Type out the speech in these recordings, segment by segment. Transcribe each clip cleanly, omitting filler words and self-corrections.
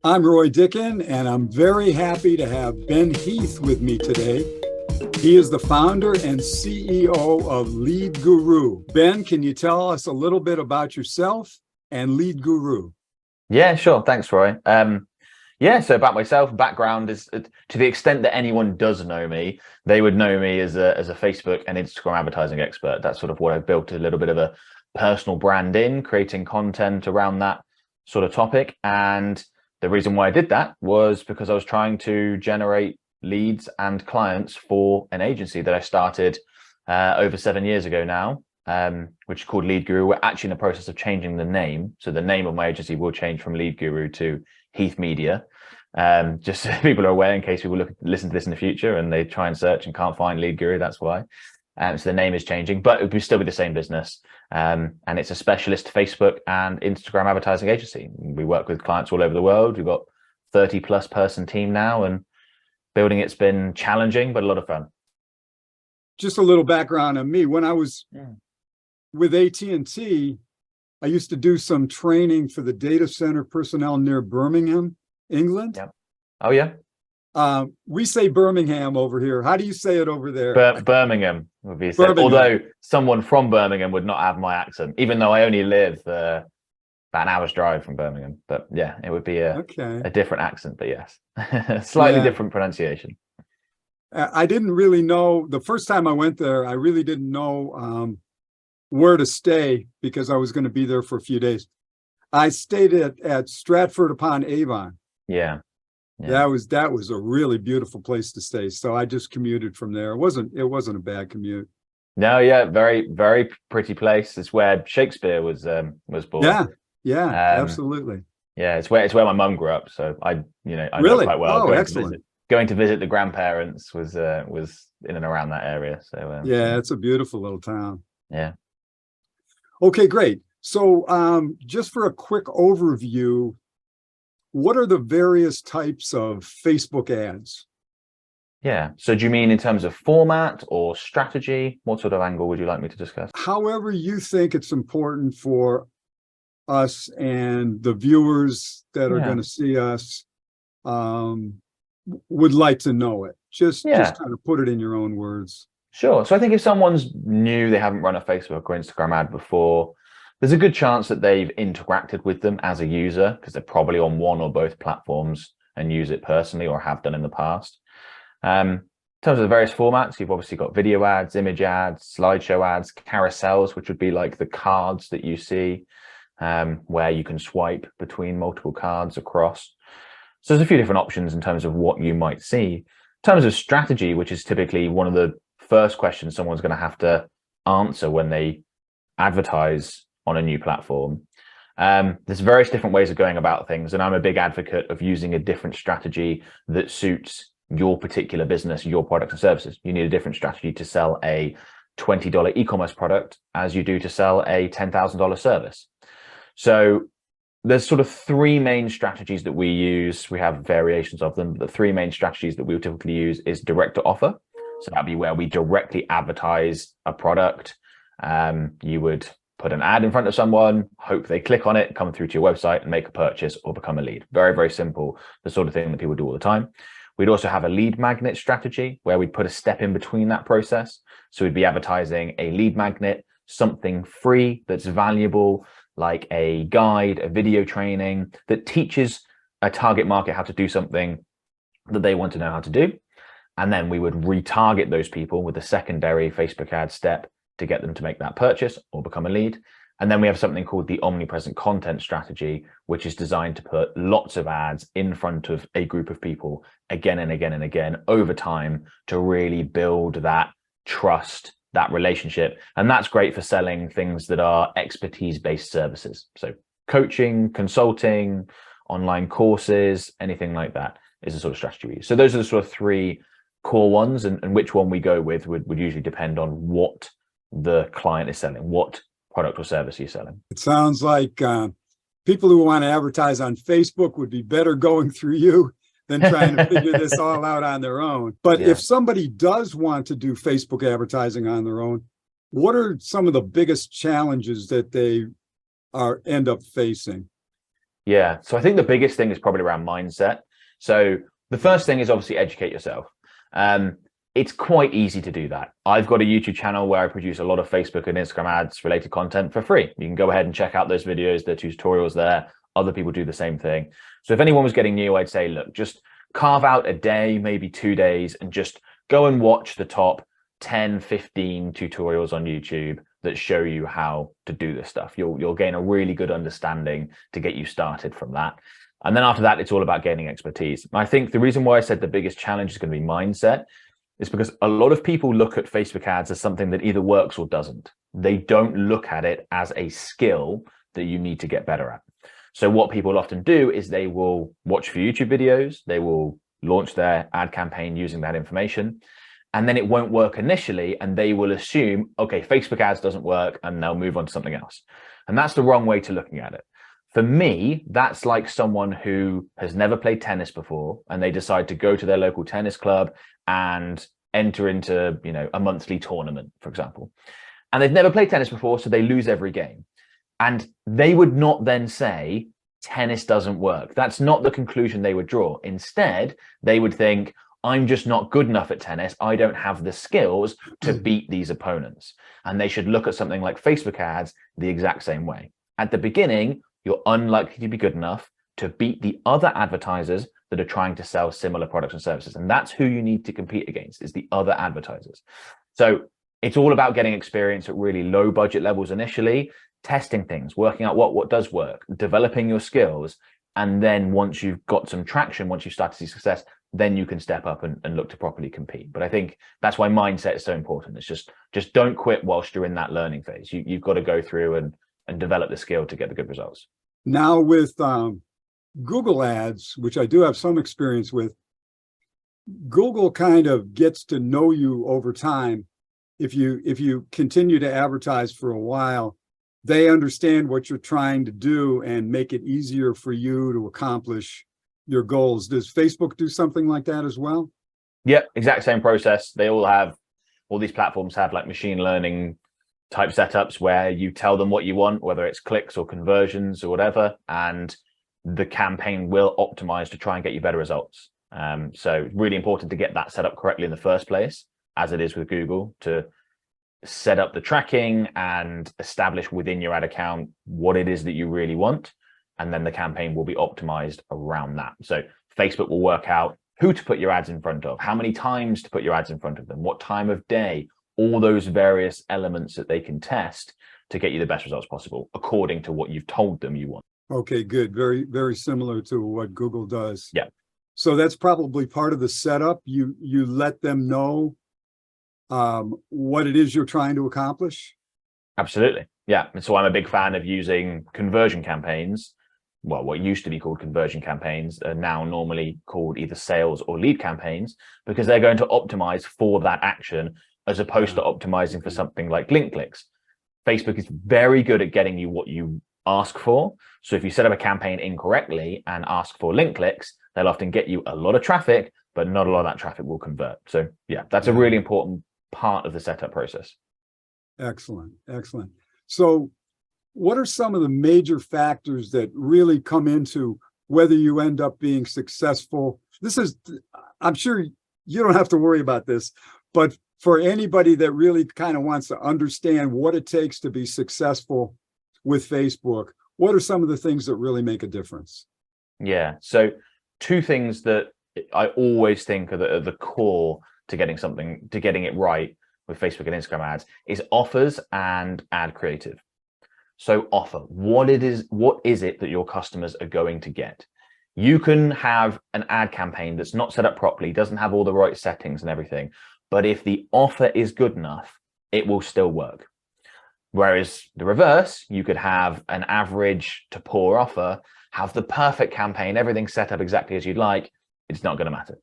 I'm Roy Dickan, and I'm very happy to have Ben Heath with me today. He is the founder and CEO of Lead Guru. Ben, can you tell us a little bit about yourself and Lead Guru? Yeah, sure. Thanks, Roy. So about myself, background is to the extent that anyone does know me, they would know me as a Facebook and Instagram advertising expert. That's sort of what I've built a little bit of a personal brand in, creating content around that sort of topic. And the reason why I did that was because I was trying to generate leads and clients for an agency that I started over 7 years ago now, which is called Lead Guru. We're actually in the process of changing the name. So the name of my agency will change from Lead Guru to Heath Media. Just so people are aware, in case people listen to this in the future and they try and search and can't find Lead Guru, that's why. So the name is changing, but it would still be the same business. And it's a specialist Facebook and Instagram advertising agency. We work with clients all over the world. We've got 30+ person team now, and building it's been challenging, but a lot of fun. Just a little background on me. When I was with AT&T, I used to do some training for the data center personnel near Birmingham, England. Yeah. Oh, yeah. We say Birmingham over here. How do you say it over there? Birmingham would be said. Although someone from Birmingham would not have my accent, even though I only live about an hour's drive from Birmingham. But yeah, it would be a different accent, but yes, slightly different pronunciation. I didn't really know, the first time I went there, I really didn't know where to stay because I was going to be there for a few days. I stayed at Stratford upon Avon. Yeah. That was a really beautiful place to stay. So I just commuted from there. It wasn't a bad commute. No, yeah, very, very pretty place. It's where Shakespeare was born. Yeah, absolutely. Yeah, it's where my mum grew up. So I know quite well. Oh, excellent. Going to visit the grandparents was in and around that area. So yeah, it's a beautiful little town. Yeah. Okay, great. So just for a quick overview, what are the various types of Facebook ads? Yeah. So do you mean in terms of format or strategy? What sort of angle would you like me to discuss? However you think it's important for us and the viewers that are going to see us would like to know it. Just kind of put it in your own words. Sure. So I think if someone's new, they haven't run a Facebook or Instagram ad before, there's a good chance that they've interacted with them as a user because they're probably on one or both platforms and use it personally or have done in the past. In terms of the various formats, you've obviously got video ads, image ads, slideshow ads, carousels, which would be like the cards that you see where you can swipe between multiple cards across. So there's a few different options in terms of what you might see. In terms of strategy, which is typically one of the first questions someone's going to have to answer when they advertise on a new platform. There's various different ways of going about things, and I'm a big advocate of using a different strategy that suits your particular business, your products and services. You need a different strategy to sell a $20 e-commerce product as you do to sell a $10,000 service. So there's sort of three main strategies that we use. We have variations of them, but the three main strategies that we would typically use is direct to offer. So that'd be where we directly advertise a product. You would put an ad in front of someone, hope they click on it, come through to your website and make a purchase or become a lead. Very, very simple, the sort of thing that people do all the time. We'd also have a lead magnet strategy where we'd put a step in between that process. So we'd be advertising a lead magnet, something free that's valuable, like a guide, a video training that teaches a target market how to do something that they want to know how to do. And then we would retarget those people with a secondary Facebook ad step to get them to make that purchase or become a lead. And then we have something called the omnipresent content strategy, which is designed to put lots of ads in front of a group of people again and again and again over time to really build that trust, that relationship. And that's great for selling things that are expertise-based services. So coaching, consulting, online courses, anything like that is the sort of strategy we use. So those are the sort of three core ones, and which one we go with would usually depend on what the client is selling, what product or service you're selling. It sounds like people who want to advertise on Facebook would be better going through you than trying to figure this all out on their own. But if somebody does want to do Facebook advertising on their own, what are some of the biggest challenges that they end up facing? Yeah. So I think the biggest thing is probably around mindset. So the first thing is obviously educate yourself. Um, it's quite easy to do that. I've got a YouTube channel where I produce a lot of Facebook and Instagram ads related content for free. You can go ahead and check out those videos, the tutorials there. Other people do the same thing. So if anyone was getting new, I'd say, look, just carve out a day, maybe 2 days, and just go and watch the top 10, 15 tutorials on YouTube that show you how to do this stuff. You'll gain a really good understanding to get you started from that. And then after that, it's all about gaining expertise. I think the reason why I said the biggest challenge is going to be mindset is because a lot of people look at Facebook ads as something that either works or doesn't. They don't look at it as a skill that you need to get better at. So what people often do is they will watch a few YouTube videos, they will launch their ad campaign using that information, and then it won't work initially, and they will assume, okay, Facebook ads doesn't work, and they'll move on to something else. And that's the wrong way to looking at it. For me, that's like someone who has never played tennis before, and they decide to go to their local tennis club and enter into, a monthly tournament, for example. And they've never played tennis before, so they lose every game. And they would not then say, tennis doesn't work. That's not the conclusion they would draw. Instead, they would think, I'm just not good enough at tennis. I don't have the skills to beat these opponents. And they should look at something like Facebook ads the exact same way. At the beginning, you're unlikely to be good enough to beat the other advertisers that are trying to sell similar products and services. And that's who you need to compete against, is the other advertisers. So it's all about getting experience at really low budget levels initially, testing things, working out what does work, developing your skills. And then once you've got some traction, once you start to see success, then you can step up and look to properly compete. But I think that's why mindset is so important. It's just don't quit whilst you're in that learning phase. You've got to go through and develop the skill to get the good results. Now with Google ads, which I do have some experience with, Google kind of gets to know you over time. If you continue to advertise for a while, they understand what you're trying to do and make it easier for you to accomplish your goals. Does Facebook do something like that as well? Yep, exact same process. All these platforms have like machine learning type setups where you tell them what you want, whether it's clicks or conversions or whatever, and the campaign will optimize to try and get you better results. So it's really important to get that set up correctly in the first place, as it is with Google, to set up the tracking and establish within your ad account what it is that you really want. And then the campaign will be optimized around that. So Facebook will work out who to put your ads in front of, how many times to put your ads in front of them, what time of day, all those various elements that they can test to get you the best results possible according to what you've told them you want. Okay, good. Very, very similar to what Google does. Yeah. So that's probably part of the setup. You let them know what it is you're trying to accomplish. Absolutely. Yeah. And so I'm a big fan of using conversion campaigns. Well, what used to be called conversion campaigns are now normally called either sales or lead campaigns, because they're going to optimize for that action as opposed to optimizing for something like link clicks. Facebook is very good at getting you what you ask for. So if you set up a campaign incorrectly and ask for link clicks, they'll often get you a lot of traffic, but not a lot of that traffic will convert. So yeah, that's a really important part of the setup process. Excellent. Excellent. So what are some of the major factors that really come into whether you end up being successful? I'm sure you don't have to worry about this, but for anybody that really kind of wants to understand what it takes to be successful with Facebook, what are some of the things that really make a difference? Yeah. So two things that I always think are the core to getting it right with Facebook and Instagram ads is offers and ad creative. So offer, what is it that your customers are going to get? You can have an ad campaign that's not set up properly, doesn't have all the right settings and everything, but if the offer is good enough, it will still work. Whereas the reverse, you could have an average to poor offer, have the perfect campaign, everything set up exactly as you'd like, it's not going to matter.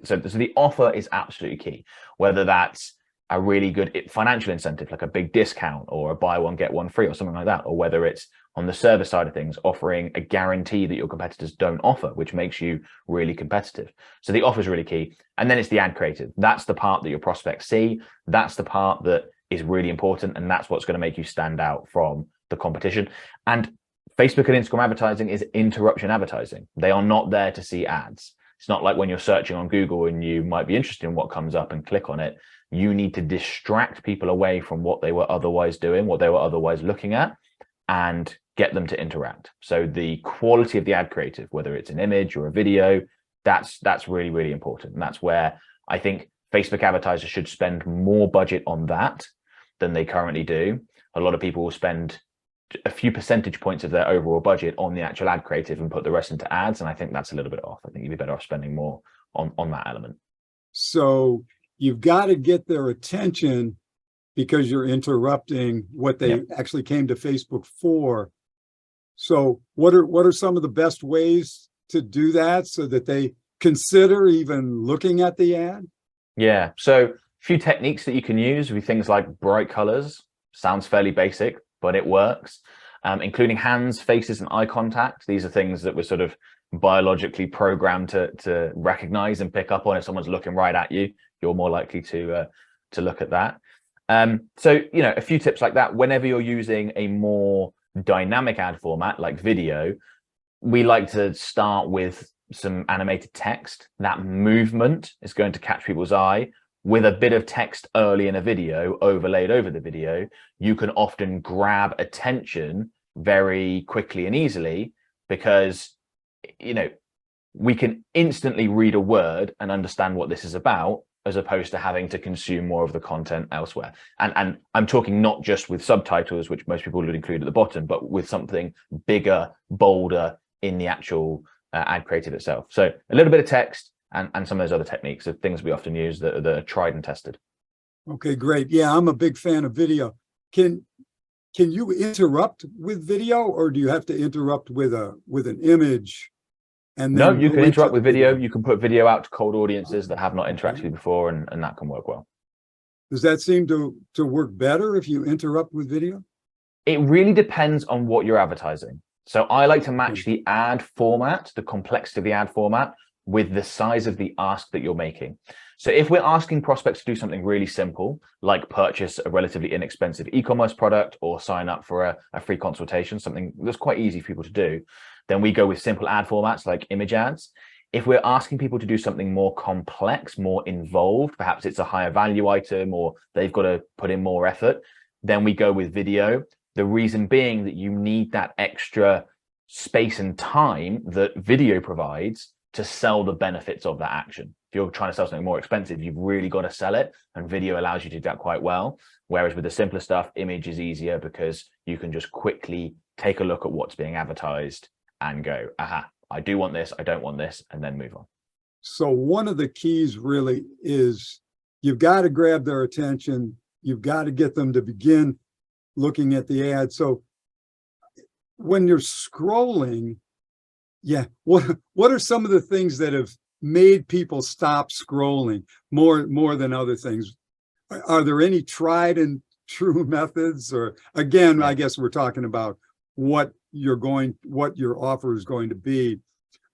So the offer is absolutely key, whether that's a really good financial incentive, like a big discount or a buy one, get one free or something like that, or whether it's on the service side of things, offering a guarantee that your competitors don't offer, which makes you really competitive. So the offer is really key. And then it's the ad creative. That's the part that your prospects see. That's the part that is really important. And that's what's going to make you stand out from the competition. And Facebook and Instagram advertising is interruption advertising. They are not there to see ads. It's not like when you're searching on Google and you might be interested in what comes up and click on it. You need to distract people away from what they were otherwise doing, what they were otherwise looking at, and get them to interact. So the quality of the ad creative, whether it's an image or a video, that's really, really important. And that's where I think Facebook advertisers should spend more budget on that than they currently do. A lot of people will spend a few percentage points of their overall budget on the actual ad creative and put the rest into ads. And I think that's a little bit off. I think you'd be better off spending more on that element. So you've got to get their attention because you're interrupting what they actually came to Facebook for. So what are some of the best ways to do that so that they consider even looking at the ad? Yeah, so a few techniques that you can use with things like bright colors. Sounds fairly basic, but it works. Including hands, faces, and eye contact. These are things that we're sort of biologically programmed to recognize and pick up on. If someone's looking right at you, you're more likely to look at that. So, you know, a few tips like that. Whenever you're using a more dynamic ad format like video, we like to start with some animated text. That movement is going to catch people's eye. With a bit of text early in a video overlaid over the video, you can often grab attention very quickly and easily because, you know, we can instantly read a word and understand what this is about, as opposed to having to consume more of the content elsewhere. And I'm talking not just with subtitles, which most people would include at the bottom, but with something bigger, bolder in the actual ad creative itself. So a little bit of text and some of those other techniques are things we often use that are tried and tested. Okay, great. Yeah, I'm a big fan of video. Can you interrupt with video, or do you have to interrupt with an image? And No, then you can interrupt with video. You can put video out to cold audiences that have not interacted with you before, and that can work well. Does that seem to work better if you interrupt with video? It really depends on what you're advertising. So I like to match the ad format, the complexity of the ad format, with the size of the ask that you're making. So if we're asking prospects to do something really simple, like purchase a relatively inexpensive e-commerce product or sign up for a free consultation, something that's quite easy for people to do, then we go with simple ad formats like image ads. If we're asking people to do something more complex, more involved, perhaps it's a higher value item or they've got to put in more effort, then we go with video. The reason being that you need that extra space and time that video provides to sell the benefits of that action. If you're trying to sell something more expensive, you've really got to sell it, and video allows you to do that quite well. Whereas with the simpler stuff, image is easier because you can just quickly take a look at what's being advertised and go, aha, I do want this, I don't want this, and then move on. So one of the keys really is you've got to grab their attention. You've got to get them to begin looking at the ad. So when you're scrolling, what are some of the things that have made people stop scrolling more than other things? Are there any tried and true methods? Or again, I guess we're talking about what your offer is going to be.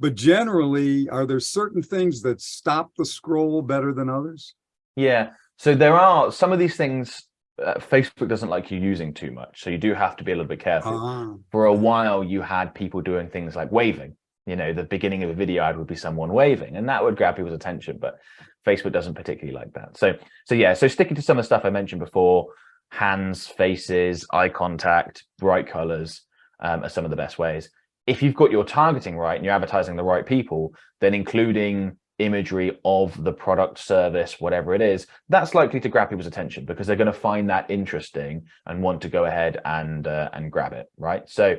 But generally, are there certain things that stop the scroll better than others? Yeah, so there are some of these things Facebook doesn't like you using too much. So you do have to be a little bit careful. For a while, you had people doing things like waving. You know, the beginning of a video ad would be someone waving, and that would grab people's attention, but Facebook doesn't particularly like that. So sticking to some of the stuff I mentioned before, hands, faces, eye contact, bright colors are some of the best ways. If you've got your targeting right and you're advertising the right people, then including imagery of the product, service, whatever it is, that's likely to grab people's attention because they're going to find that interesting and want to go ahead and grab it, right? So,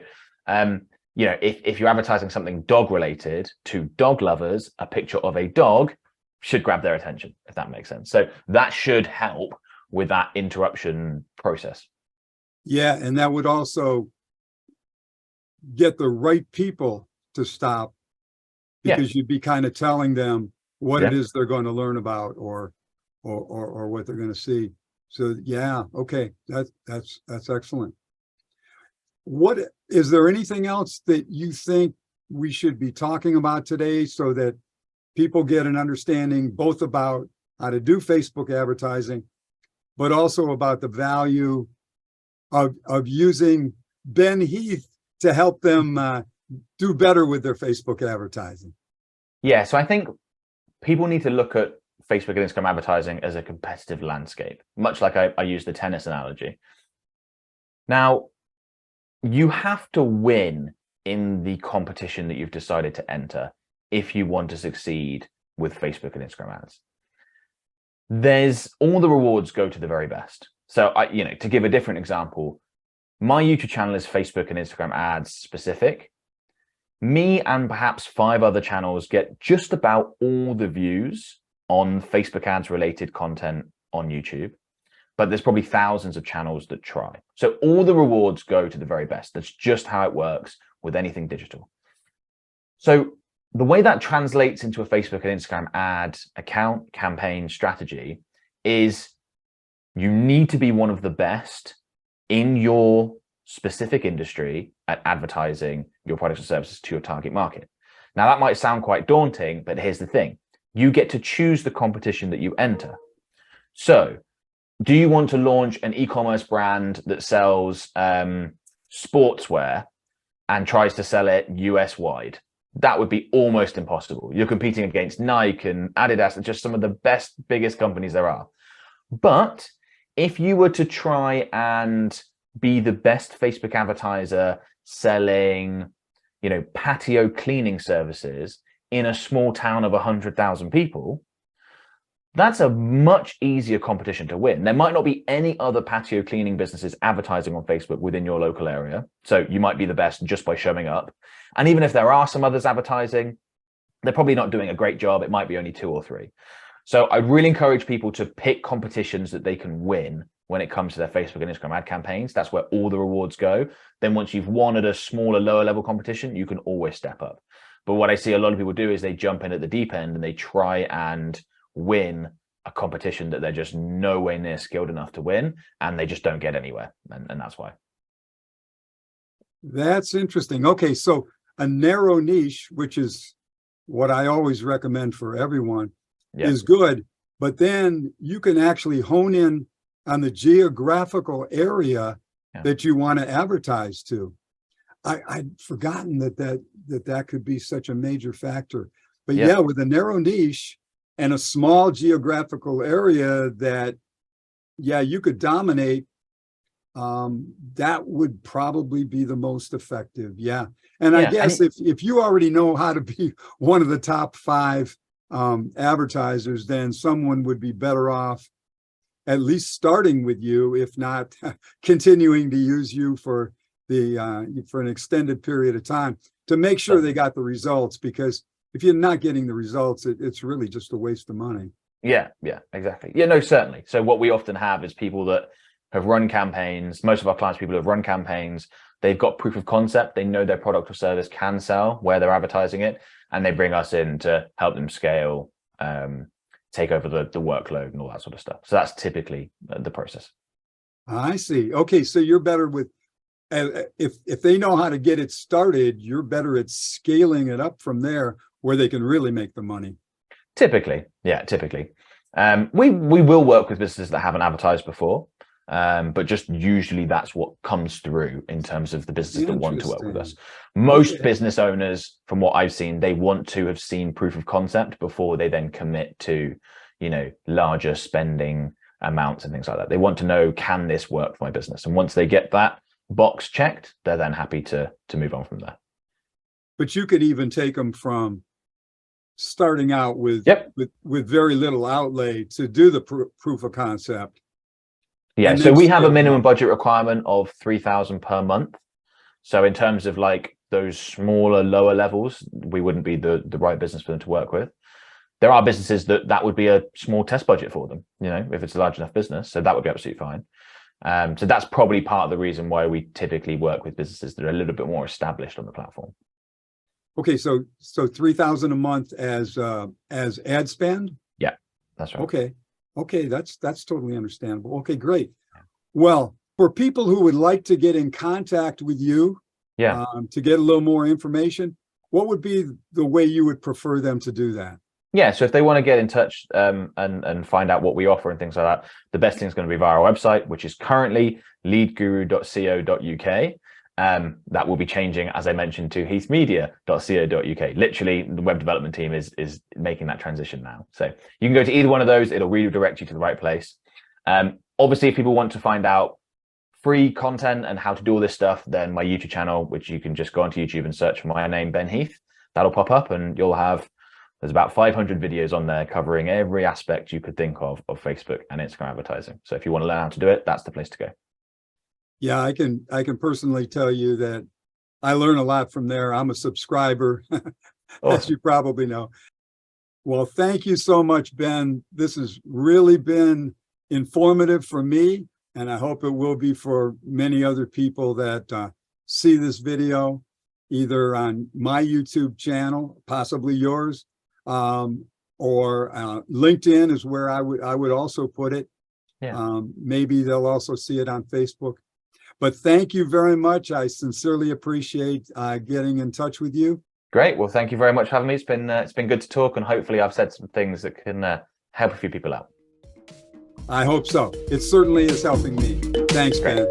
you know, if you're advertising something dog related to dog lovers, a picture of a dog should grab their attention, if that makes sense. So that should help with that interruption process. Yeah, and that would also get the right people to stop, because you'd be kind of telling them what it is they're going to learn about or what they're going to see. So yeah, okay, that's excellent. What is there anything else that you think we should be talking about today so that people get an understanding both about how to do Facebook advertising, but also about the value of using Ben Heath to help them do better with their Facebook advertising? Yeah, so I think people need to look at Facebook and Instagram advertising as a competitive landscape, much like I used the tennis analogy. Now, you have to win in the competition that you've decided to enter if you want to succeed with Facebook and Instagram ads. There's all the rewards go to the very best. So to give a different example, my YouTube channel is Facebook and Instagram ads specific. Me and perhaps 5 other channels get just about all the views on Facebook ads related content on YouTube, but there's probably thousands of channels that try. So all the rewards go to the very best. That's just how it works with anything digital. So the way that translates into a Facebook and Instagram ad account campaign strategy is you need to be one of the best in your specific industry at advertising your products and services to your target market. Now, that might sound quite daunting, but here's the thing. You get to choose the competition that you enter. So do you want to launch an e-commerce brand that sells sportswear and tries to sell it US wide? That would be almost impossible. You're competing against Nike and Adidas and just some of the best, biggest companies there are. But if you were to try and be the best Facebook advertiser selling, patio cleaning services in a small town of 100,000 people, that's a much easier competition to win. There might not be any other patio cleaning businesses advertising on Facebook within your local area. So you might be the best just by showing up. And even if there are some others advertising, they're probably not doing a great job. It might be only 2 or 3. So I really encourage people to pick competitions that they can win when it comes to their Facebook and Instagram ad campaigns. That's where all the rewards go. Then once you've won at a smaller, lower level competition, you can always step up. But what I see a lot of people do is they jump in at the deep end and they try and win a competition that they're just nowhere near skilled enough to win, and they just don't get anywhere. And that's why. That's interesting. Okay, so a narrow niche, which is what I always recommend for everyone, is good, but then you can actually hone in on the geographical area that you want to advertise to. I'd forgotten that could be such a major factor. But yeah, with a narrow niche and a small geographical area that, you could dominate, that would probably be the most effective. Yeah. And I guess if you already know how to be one of the top 5 advertisers, then someone would be better off at least starting with you, if not continuing to use you for an extended period of time to make sure they got the results. Because if you're not getting the results, it's really just a waste of money. Yeah, exactly. Yeah, no, certainly. So what we often have is people that have run campaigns. Most of our clients, people who have run campaigns, they've got proof of concept. They know their product or service can sell where they're advertising it, and they bring us in to help them scale, take over the workload and all that sort of stuff. So that's typically the process. I see. Okay, so you're better with, if they know how to get it started, you're better at scaling it up from there where they can really make the money. Typically. We will work with businesses that haven't advertised before, but just usually that's what comes through in terms of the businesses that want to work with us. Most business owners, from what I've seen, they want to have seen proof of concept before they then commit to, larger spending amounts and things like that. They want to know, can this work for my business? And once they get that box checked, they're then happy to move on from there. But you could even take them from starting out with very little outlay to do the proof of concept. Yeah, so we have a minimum budget requirement of 3,000 per month. So in terms of like those smaller, lower levels, we wouldn't be the right business for them to work with. There are businesses that would be a small test budget for them, if it's a large enough business. So that would be absolutely fine. So that's probably part of the reason why we typically work with businesses that are a little bit more established on the platform. Okay, so 3,000 a month as ad spend? Yeah, that's right. Okay, that's totally understandable. Okay, great. Well, for people who would like to get in contact with you, to get a little more information, what would be the way you would prefer them to do that? Yeah, so if they want to get in touch and find out what we offer and things like that, the best thing is going to be via our website, which is currently leadguru.co.uk. That will be changing, as I mentioned, to heathmedia.co.uk. Literally, the web development team is making that transition now. So you can go to either one of those. It'll redirect you to the right place. Obviously, if people want to find out free content and how to do all this stuff, then my YouTube channel, which you can just go onto YouTube and search for my name, Ben Heath, that'll pop up, and there's about 500 videos on there covering every aspect you could think of Facebook and Instagram advertising. So if you want to learn how to do it, that's the place to go. Yeah, I can personally tell you that I learn a lot from there. I'm a subscriber, as you probably know. Well, thank you so much, Ben. This has really been informative for me, and I hope it will be for many other people that see this video, either on my YouTube channel, possibly yours, or LinkedIn is where I would also put it. Yeah. Maybe they'll also see it on Facebook. But thank you very much. I sincerely appreciate getting in touch with you. Great. Well, thank you very much for having me. It's been good to talk, and hopefully I've said some things that can help a few people out. I hope so. It certainly is helping me. Thanks, Ben.